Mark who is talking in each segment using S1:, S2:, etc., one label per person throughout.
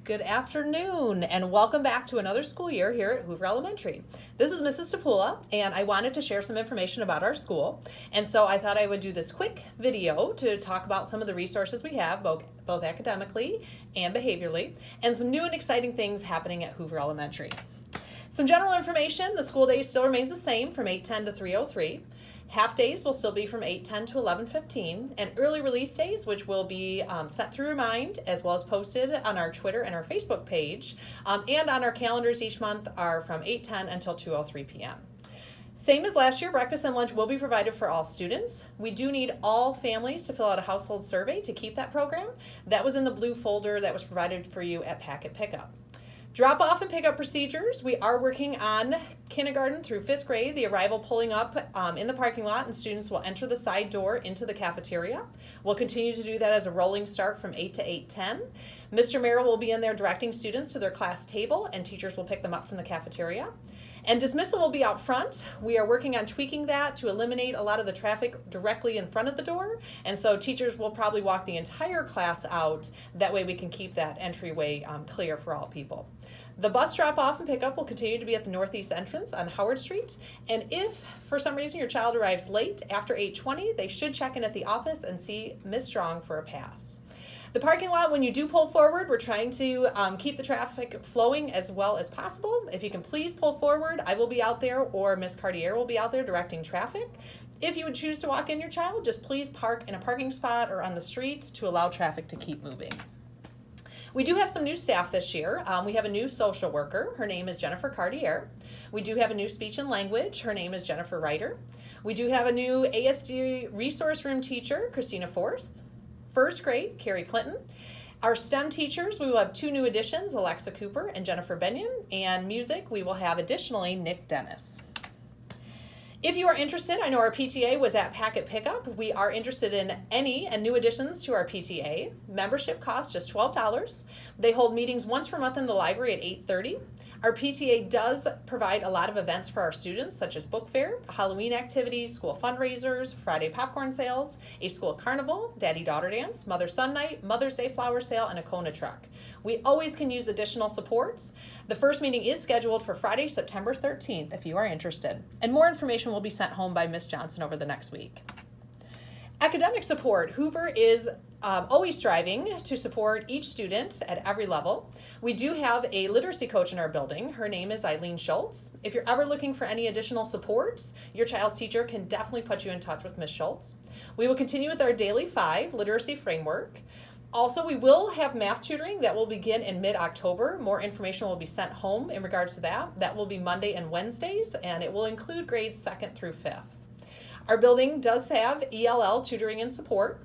S1: Good afternoon, and welcome back to another school year here at Hoover Elementary. This is Mrs. Tapula, and I wanted to share some information about our school. And so I thought I would do this quick video to talk about some of the resources we have, both academically and behaviorally, and some new and exciting things happening at Hoover Elementary. Some general information: the school day still remains the same from 8:10 to 3:03. Half days will still be from 8:10 to 11:15, and early release days, which will be sent through Remind as well as posted on our Twitter and our Facebook page, and on our calendars each month, are from 8:10 until 2:03 p.m. Same as last year, breakfast and lunch will be provided for all students. We do need all families to fill out a household survey to keep that program. That was in the blue folder that was provided for you at packet pickup. Drop-off and pickup procedures: we are working on kindergarten through 5th grade, the arrival pulling up in the parking lot, and students will enter the side door into the cafeteria. We'll continue to do that as a rolling start from 8 to 8:10. Mr. Merrill will be in there directing students to their class table, and teachers will pick them up from the cafeteria. And dismissal will be out front. We are working on tweaking that to eliminate a lot of the traffic directly in front of the door, and so teachers will probably walk the entire class out. That way we can keep that entryway clear for all people. The bus drop-off and pickup will continue to be at the northeast entrance on Howard Street, and if for some reason your child arrives late after 8:20, they should check in at the office and see Ms. Strong for a pass. The parking lot, when you do pull forward, we're trying to keep the traffic flowing as well as possible. If you can please pull forward, I will be out there, or Ms. Cartier will be out there directing traffic. If you would choose to walk in your child, just please park in a parking spot or on the street to allow traffic to keep moving. We do have some new staff this year. We have a new social worker. Her name is Jennifer Cartier. We do have a new speech and language. Her name is Jennifer Reiter. We do have a new ASD resource room teacher, Christina Forth. 1st grade, Carrie Clinton. Our STEM teachers, we will have 2 new additions, Alexa Cooper and Jennifer Benyon. And music, we will have additionally Nick Dennis. If you are interested, I know our PTA was at packet pickup. We are interested in any and new additions to our PTA. Membership costs just $12. They hold meetings once per month in the library at 8:30. Our PTA does provide a lot of events for our students, such as book fair, Halloween activities, school fundraisers, Friday popcorn sales, a school carnival, daddy-daughter dance, mother-son night, Mother's Day flower sale, and a Kona truck. We always can use additional supports. The first meeting is scheduled for Friday, September 13th, if you are interested. And more information will be sent home by Ms. Johnson over the next week. Academic support: Hoover is always striving to support each student at every level. We do have a literacy coach in our building. Her name is Eileen Schultz. If you're ever looking for any additional supports, your child's teacher can definitely put you in touch with Ms. Schultz. We will continue with our Daily 5 literacy framework. Also, we will have math tutoring that will begin in mid-October. More information will be sent home in regards to that. That will be Monday and Wednesdays, and it will include grades 2nd through 5th. Our building does have ELL tutoring and support.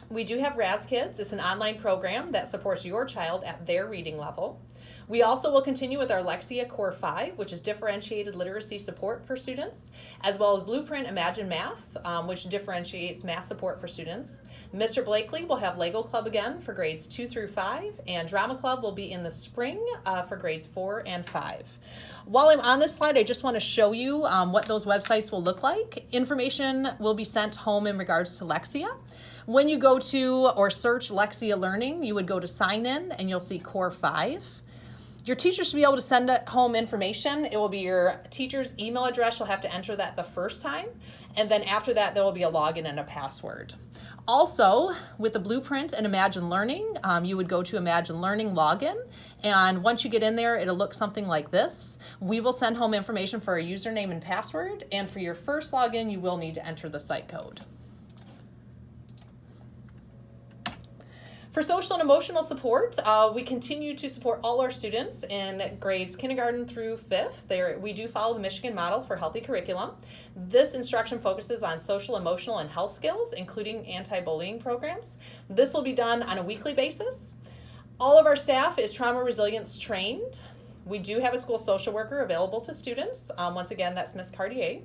S1: We do have Raz Kids. It's an online program that supports your child at their reading level. We also will continue with our Lexia Core 5, which is differentiated literacy support for students, as well as Blueprint Imagine Math, which differentiates math support for students. Mr. Blakely will have Lego Club again for grades 2 through 5, and Drama Club will be in the spring for grades 4 and 5. While I'm on this slide, I just want to show you what those websites will look like. Information will be sent home in regards to Lexia. When you go to or search Lexia Learning, you would go to Sign In, and you'll see Core 5. Your teacher should be able to send home information. It will be your teacher's email address. You'll have to enter that the first time, and then after that there will be a login and a password. Also, with the Blueprint and Imagine Learning, you would go to Imagine Learning login, and once you get in there, it'll look something like this. We will send home information for a username and password, and for your first login, you will need to enter the site code. For social and emotional support, we continue to support all our students in grades kindergarten through 5th. We do follow the Michigan model for healthy curriculum. This instruction focuses on social, emotional, and health skills, including anti-bullying programs. This will be done on a weekly basis. All of our staff is trauma resilience trained. We do have a school social worker available to students. Once again, that's Ms. Cartier.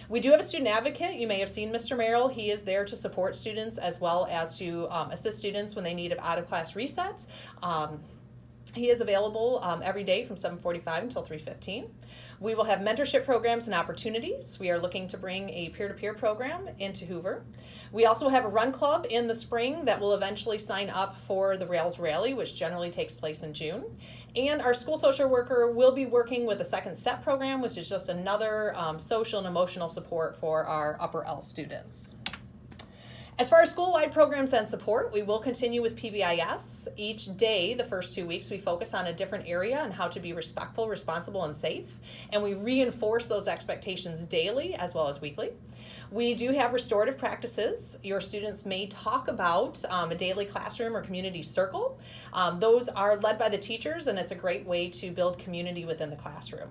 S1: We do have a student advocate. You may have seen Mr. Merrill. He is there to support students as well as to assist students when they need an out-of-class reset. He is available every day from 7:45 until 3:15. We will have mentorship programs and opportunities. We are looking to bring a peer-to-peer program into Hoover. We also have a run club in the spring that will eventually sign up for the Rails Rally, which generally takes place in June. And our school social worker will be working with the Second Step program, which is just another social and emotional support for our upper L students. As far as school-wide programs and support, we will continue with PBIS. Each day, the first 2 weeks, we focus on a different area and how to be respectful, responsible, and safe. And we reinforce those expectations daily as well as weekly. We do have restorative practices. Your students may talk about a daily classroom or community circle. Those are led by the teachers, and it's a great way to build community within the classroom.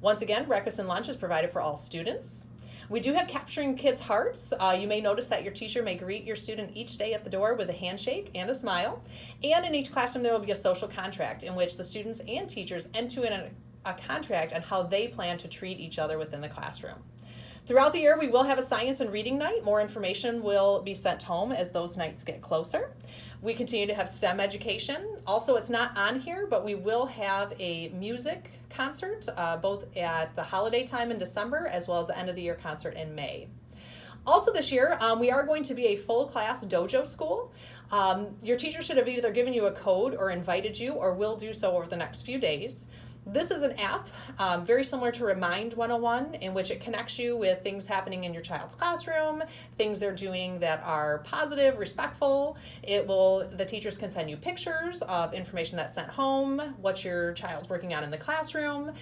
S1: Once again, breakfast and lunch is provided for all students. We do have Capturing Kids' Hearts. You may notice that your teacher may greet your student each day at the door with a handshake and a smile. And in each classroom there will be a social contract in which the students and teachers enter in a contract on how they plan to treat each other within the classroom. Throughout the year, we will have a science and reading night. More information will be sent home as those nights get closer. We continue to have STEM education. Also, it's not on here, but we will have a music concert, both at the holiday time in December as well as the end of the year concert in May. Also this year, we are going to be a full class dojo school. Your teacher should have either given you a code or invited you, or will do so over the next few days. This is an app very similar to Remind 101, in which it connects you with things happening in your child's classroom, things they're doing that are positive, respectful. The teachers can send you pictures of information that's sent home, what your child's working on in the classroom.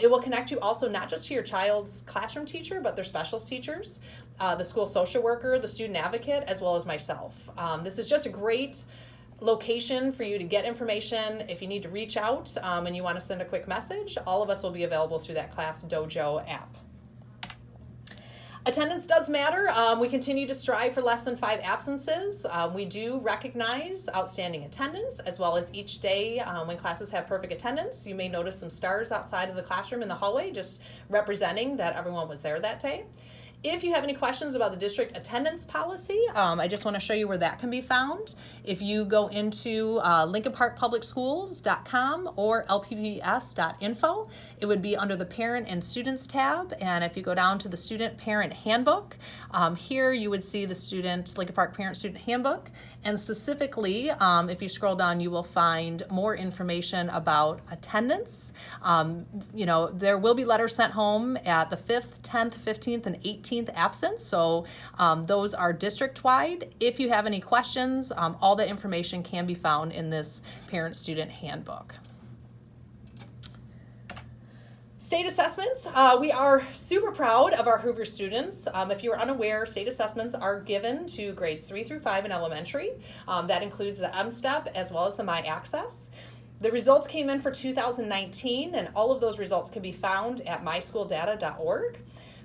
S1: It will connect you also not just to your child's classroom teacher, but their specialist teachers, the school social worker, the student advocate, as well as myself. This is just a great location for you to get information. If you need to reach out and you want to send a quick message, all of us will be available through that Class Dojo app. Attendance does matter. We continue to strive for less than 5 absences. We do recognize outstanding attendance, as well as each day when classes have perfect attendance. You may notice some stars outside of the classroom in the hallway, just representing that everyone was there that day. If you have any questions about the district attendance policy, I just want to show you where that can be found. If you go into lincolnparkpublicschools.com or lpbs.info, it would be under the Parent and Students tab. And if you go down to the Student Parent Handbook, here you would see the Lincoln Park Parent Student Handbook. And specifically, if you scroll down, you will find more information about attendance. There will be letters sent home at the 5th, 10th, 15th, and 18th absence, so those are district-wide. If you have any questions, all the information can be found in this parent-student handbook. State assessments. We are super proud of our Hoover students. If you're unaware, state assessments are given to grades 3 through 5 in elementary. That includes the M-STEP as well as the MyAccess. The results came in for 2019, and all of those results can be found at myschooldata.org.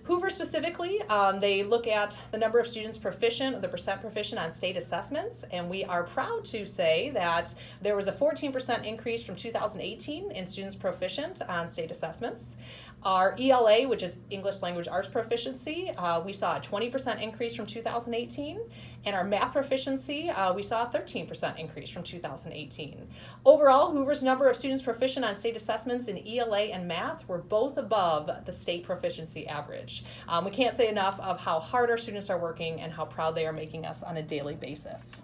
S1: Hoover specifically, they look at the number of students proficient, or the percent proficient on state assessments, and we are proud to say that there was a 14% increase from 2018 in students proficient on state assessments. Our ELA, which is English Language Arts Proficiency, we saw a 20% increase from 2018, and our math proficiency, we saw a 13% increase from 2018. Overall, Hoover's number of students proficient on state assessments in ELA and math were both above the state proficiency average. We can't say enough of how hard our students are working and how proud they are making us on a daily basis.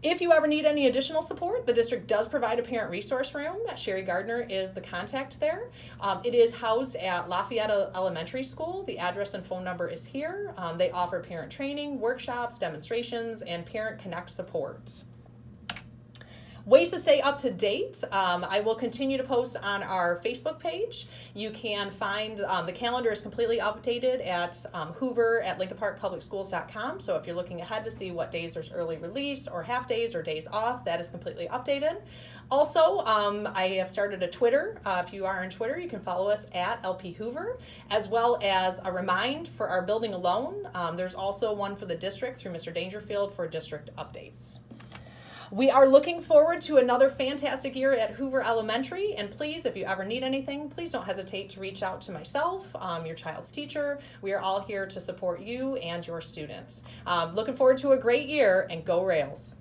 S1: If you ever need any additional support, the district does provide a parent resource room. Sherry Gardner is the contact there. It is housed at Lafayette Elementary School. The address and phone number is here. They offer parent training, workshops, demonstrations, and Parent Connect support. Ways to stay up to date. I will continue to post on our Facebook page. You can find the calendar is completely updated at Hoover at lincolnparkpublicschools.com. So if you're looking ahead to see what days there's early release or half days or days off, that is completely updated. Also, I have started a Twitter. If you are on Twitter, you can follow us at LP Hoover, as well as a remind for our building alone. There's also one for the district through Mr. Dangerfield for district updates. We are looking forward to another fantastic year at Hoover Elementary, and please, if you ever need anything, please don't hesitate to reach out to myself, your child's teacher. We are all here to support you and your students. Looking forward to a great year, and go Rails!